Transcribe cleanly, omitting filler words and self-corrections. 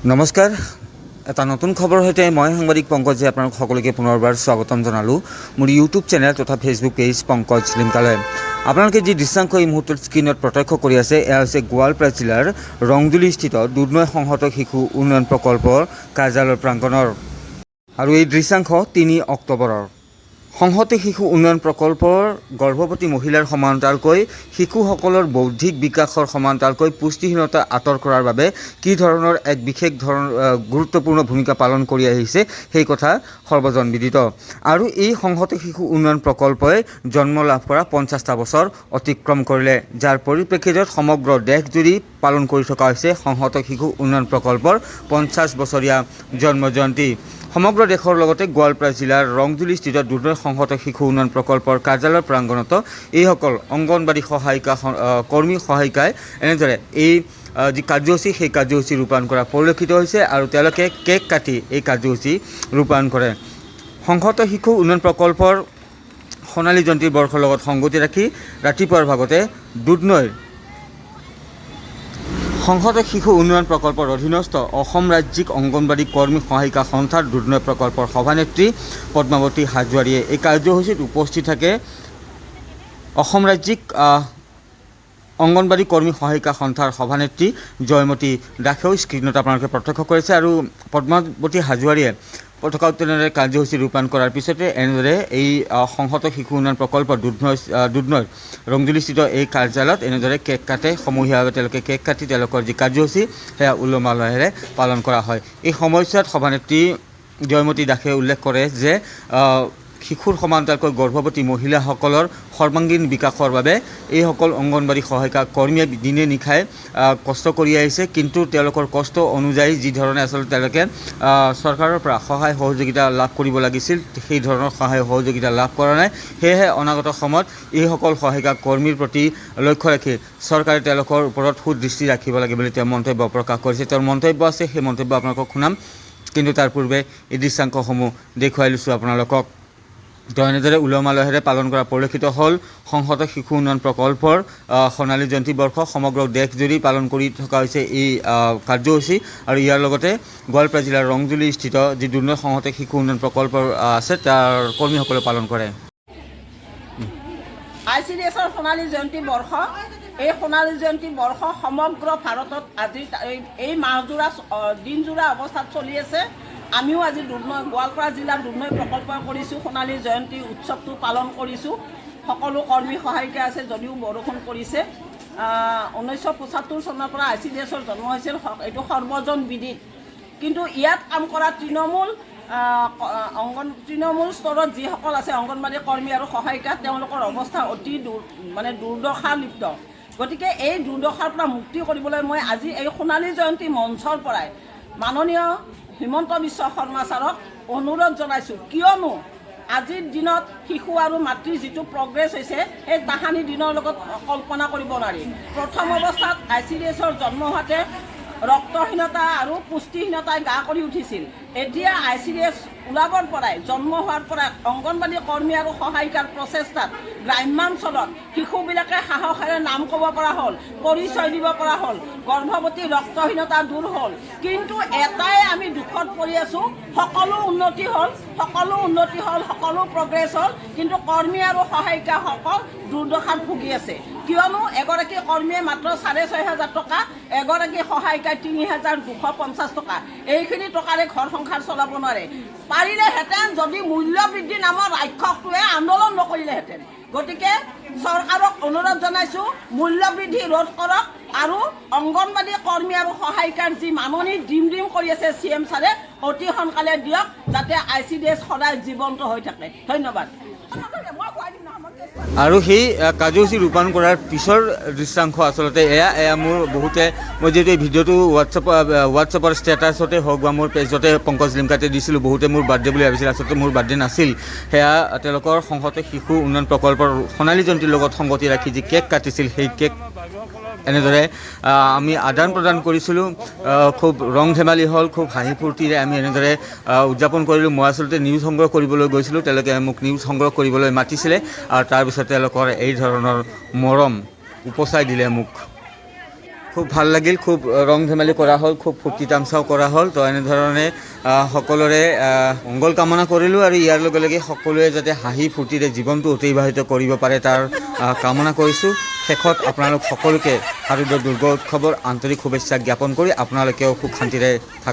নমস্কাৰ। এটা নতুন খবৰৰ সৈতে মই সাংবাদিক পংকজে আপোনালোক সকলোকে পুনৰবাৰ স্বাগতম জনালোঁ মোৰ ইউটিউব চেনেল তথা ফেচবুক পেজ পংকজ লিমকালৈ। আপোনালোকে যি দৃশ্যাংশ এই মুহূৰ্তত স্ক্ৰীণত প্ৰত্যক্ষ কৰি আছে, এয়া হৈছে গোৱালপাৰা জিলাৰ ৰংজুলিস্থিত দুধনৈ সংহত শিশু উন্নয়ন প্ৰকল্পৰ কাৰ্যালয়ৰ প্ৰাংগণৰ। আৰু এই দৃশ্যাংশ ৩ অক্টোবৰৰ। সংহতি শিশু উন্নয়ন প্ৰকল্পৰ গৰ্ভৱতী মহিলাৰ সমান্তৰালকৈ শিশুসকলৰ বৌদ্ধিক বিকাশৰ সমান্তৰালকৈ পুষ্টিহীনতা আঁতৰ কৰাৰ বাবে কি ধৰণৰ এক বিশেষ গুৰুত্বপূৰ্ণ ভূমিকা পালন কৰি আহিছে সেই কথা সৰ্বজনবিদিত। আৰু এই সংহতি শিশু উন্নয়ন প্ৰকল্পই জন্ম লাভ কৰা ৫০টা বছৰ অতিক্ৰম কৰিলে, যাৰ পৰিপ্ৰেক্ষিতত সমগ্ৰ দেশজুৰি পালন কৰি থকা হৈছে সংহত শিশু উন্নয়ন প্ৰকল্পৰ ৫০ বছৰীয়া জন্মজয়ন্তী। সমগ্ৰ দেশৰ লগতে গোৱালপাৰা জিলাৰ ৰংজুলিস্থিত দুধনৈ সংহত শিশু উন্নয়ন প্ৰকল্পৰ কাৰ্যালয়ৰ প্ৰাংগণতো এইসকল অংগনবাড়ী সহায়িকা কৰ্মী সহায়িকাই এনেদৰে এই যি কাৰ্যসূচী সেই কাৰ্যসূচী ৰূপায়ণ কৰা পৰিলক্ষিত হৈছে আৰু তেওঁলোকে কেক কাটি এই কাৰ্যসূচী ৰূপায়ণ কৰে। সংহত শিশু উন্নয়ন প্ৰকল্পৰ সোণালী জয়ন্তীৰ বৰ্ষৰ লগত সংগতি ৰাখি ৰাতিপুৱাৰ ভাগতে দুধনৈৰ সংহত শিশু উন্নয়ন প্ৰকল্পৰ অধীনস্থ অসম ৰাজ্যিক অংগনবাড়ী কৰ্মী সহায়িকা সন্থাৰ দুধনৈ প্ৰকল্পৰ সভানেত্ৰী পদ্মাৱতী হাজোৱাৰীয়ে এই কাৰ্যসূচীত উপস্থিত থাকে। অসম ৰাজ্যিক অংগনবাড়ী কৰ্মী সহায়িকা সন্থাৰ সভানেত্ৰী জয়মতী দাসেও স্ক্ৰীণত আপোনালোকে প্ৰত্যক্ষ কৰিছে। আৰু পদ্মাৱতী হাজোৱাৰীয়ে পতাকা উত্তোলনেৰে কাৰ্যসূচী ৰূপায়ণ কৰাৰ পিছতে এনেদৰে এই সংহত শিশু উন্নয়ন প্ৰকল্প দুধনৈৰ ৰংজুলিস্থিত এই কাৰ্যালয়ত এনেদৰে কেক কাটে। সমূহীয়াভাৱে তেওঁলোকে কেক কাটি তেওঁলোকৰ যি কাৰ্যসূচী সেয়া উলহ মালহেৰে পালন কৰা হয়। এই সময়ছোৱাত সভানেত্ৰী জয়মতী দাসে উল্লেখ কৰে যে শিশুৰ সমান্তৰালকৈ গৰ্ভৱতী মহিলাসকলৰ সৰ্বাংগীন বিকাশৰ বাবে এইসকল অংগনবাড়ী সহায়িকা কৰ্মীয়ে দিনে নিশাই কষ্ট কৰি আহিছে, কিন্তু তেওঁলোকৰ কষ্ট অনুযায়ী যি ধৰণে আচলতে তেওঁলোকে চৰকাৰৰ পৰা সহায় সহযোগিতা লাভ কৰিব লাগিছিল সেই ধৰণৰ সহায় সহযোগিতা লাভ কৰা নাই। সেয়েহে অনাগত সময়ত এইসকল সহায়িকা কৰ্মীৰ প্ৰতি লক্ষ্য ৰাখি চৰকাৰে তেওঁলোকৰ ওপৰত সুদৃষ্টি ৰাখিব লাগে বুলি তেওঁ মন্তব্য প্ৰকাশ কৰিছে। তেওঁৰ মন্তব্য আছে, সেই মন্তব্য আপোনালোকক শুনাম, কিন্তু তাৰ পূৰ্বে এই দৃশ্যাংশসমূহ দেখুৱাই লৈছোঁ আপোনালোকক। তেওঁ এনেদৰে উলহ মালহেৰে পালন কৰা পৰিলক্ষিত হ'ল সংহত শিশু উন্নয়ন প্ৰকল্পৰ সোণালী জয়ন্তী বৰ্ষ। সমগ্ৰ দেশজুৰি পালন কৰি থকা হৈছে এই কাৰ্যসূচী। আৰু ইয়াৰ লগতে গোৱালপাৰা জিলাৰ ৰংজুলিস্থিত যি দুধনৈ সংহত শিশু উন্নয়ন প্ৰকল্প আছে তাৰ কৰ্মীসকলে পালন কৰে। ICDSৰ সোণালী জয়ন্তী বৰ্ষ, এই সোণালী জয়ন্তী বৰ্ষ সমগ্ৰ ভাৰতত আজি এই মাহজোৰা দিনজোৰা অৱস্থাত চলি আছে। আমিও আজি দুধনৈ গোৱালপাৰা জিলাৰ দুধনৈ প্ৰকল্প কৰিছোঁ, সোণালী জয়ন্তী উৎসৱটো পালন কৰিছোঁ। সকলো কৰ্মী সহায়িকা আছে যদিও বৰষুণ পৰিছে। 1975 চনৰ পৰা ICDSৰ জন্ম হৈছিল, এইটো সৰ্বজন বিদিত। কিন্তু ইয়াত কাম কৰা তৃণমূল স্তৰত যিসকল আছে অংগনবাড়ী কৰ্মী আৰু সহায়িকা, তেওঁলোকৰ অৱস্থা অতি দুৰ্দশা লিপ্ত। গতিকে এই দুৰ্দশাৰ পৰা মুক্তি কৰিবলৈ মই আজি এই সোণালী জয়ন্তী মঞ্চৰ পৰাই মাননীয় হিমন্ত বিশ্ব শৰ্মা ছাৰক অনুৰোধ জনাইছোঁ, কিয়নো আজিৰ দিনত শিশু আৰু মাতৃৰ যিটো প্ৰগ্ৰেছ হৈছে সেই তাহানি দিনৰ লগত কল্পনা কৰিব নোৱাৰি। প্ৰথম অৱস্থাত ICDSৰ জন্ম হোৱাতে ৰক্তহীনতা আৰু পুষ্টিহীনতাই গা কৰি উঠিছিল। এতিয়া ICDS ওলাবৰ পৰাই, জন্ম হোৱাৰ পৰাই অংগনবাড়ী কৰ্মী আৰু সহায়িকাৰ প্ৰচেষ্টাত গ্ৰাম্যাঞ্চলত শিশুবিলাকে সাহসেৰে নাম ক'ব পৰা হ'ল, পৰিচয় দিব পৰা হ'ল, গৰ্ভৱতী ৰক্তহীনতা দূৰ হ'ল। কিন্তু এটাই আমি দুখত পৰি আছোঁ, সকলো উন্নতি হ'ল, সকলো প্ৰগ্ৰেছ হ'ল, কিন্তু কৰ্মী আৰু সহায়িকাসকল দুৰ্দশাত ভুগি আছে। কিয়নো এগৰাকী কৰ্মীয়ে মাত্ৰ 6,500 টকা, এগৰাকী সহায়িকাই 3,250 টকা, এইখিনি টকাৰে ঘৰ সংসাৰ চলাব নোৱাৰে। পাৰিলেহেঁতেন যদি মূল্য বৃদ্ধি নামৰ ৰাক্ষসটোৱে আন্দোলন নকৰিলেহেঁতেন। গতিকে চৰকাৰক অনুৰোধ জনাইছোঁ, মূল্য বৃদ্ধি ৰোধ কৰক আৰু অংগনবাড়ী কৰ্মী আৰু সহায়িকাৰ যি মাননি ডিম কৰি আছে CM ছাৰে, অতি সোনকালে দিয়ক যাতে ICDS সদায় জীৱন্ত হৈ থাকে। ধন্যবাদ। আৰু সেই কাৰ্যসূচী ৰূপায়ণ কৰাৰ পিছৰ দৃশ্যাংশ আচলতে এয়া মোৰ বহুতে, মই যিহেতু এই ভিডিঅ'টো হোৱাটছএপৰ ষ্টেটাছতে হওক বা মোৰ পেজতে পংকজ লিমকাতে দিছিলোঁ, বহুতে মোৰ বাৰ্থডে বুলি ভাবিছিল, আচলতে মোৰ বাৰ্থডে নাছিল। সেয়া তেওঁলোকৰ সংহত শিশু উন্নয়ন প্ৰকল্পৰ সোণালী জয়ন্তীৰ লগত সংগতি ৰাখি যি কেক কাটিছিল সেই কেক এনেদৰে আমি আদান প্ৰদান কৰিছিলোঁ। খুব ৰং ধেমালি হ'ল, খুব হাঁহি ফূৰ্তিৰে আমি এনেদৰে উদযাপন কৰিলোঁ। মই আচলতে নিউজ সংগ্ৰহ কৰিবলৈ গৈছিলোঁ, তেওঁলোকে মোক নিউজ সংগ্ৰহ কৰিবলৈ মাতিছিলে আৰু তাৰপিছত তেওঁলোকৰ এই ধৰণৰ মৰম উপচাই দিলে মোক। খুব ভাল লাগিল, খুব ৰং ধেমালি কৰা হ'ল, খুব ফূৰ্তি তামচাও কৰা হ'ল। তো এনেধৰণে সকলোৰে মংগল কামনা কৰিলোঁ আৰু ইয়াৰ লগে লগে সকলোৱে যাতে হাঁহি ফূৰ্তিৰে জীৱনটো অতিবাহিত কৰিব পাৰে তাৰ কামনা কৰিছোঁ। শেষত আপোনালোক সকলোকে শাৰদীয় দুৰ্গা উৎসৱৰ আন্তৰিক শুভেচ্ছা জ্ঞাপন কৰি আপোনালোকেও সুখ শান্তিৰে থাকক।